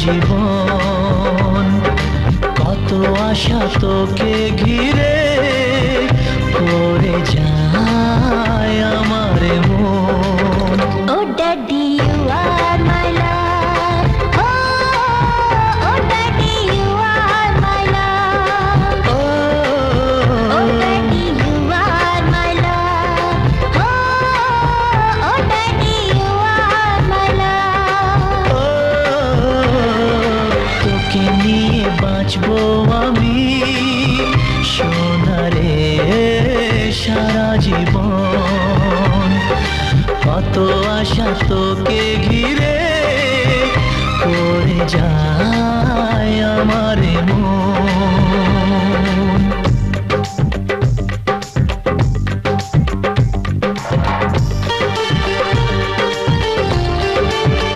জীবন। কত আশা তোকে ঘিরে করে যায় আমার মন। Oh daddy you are my love, oh daddy you are my love, oh daddy you are my love, oh daddy you are my love. তোকে নিয়ে বাঁচবো আমি সোনারে সারা জীবন। কত আশা তোকে ঘিরে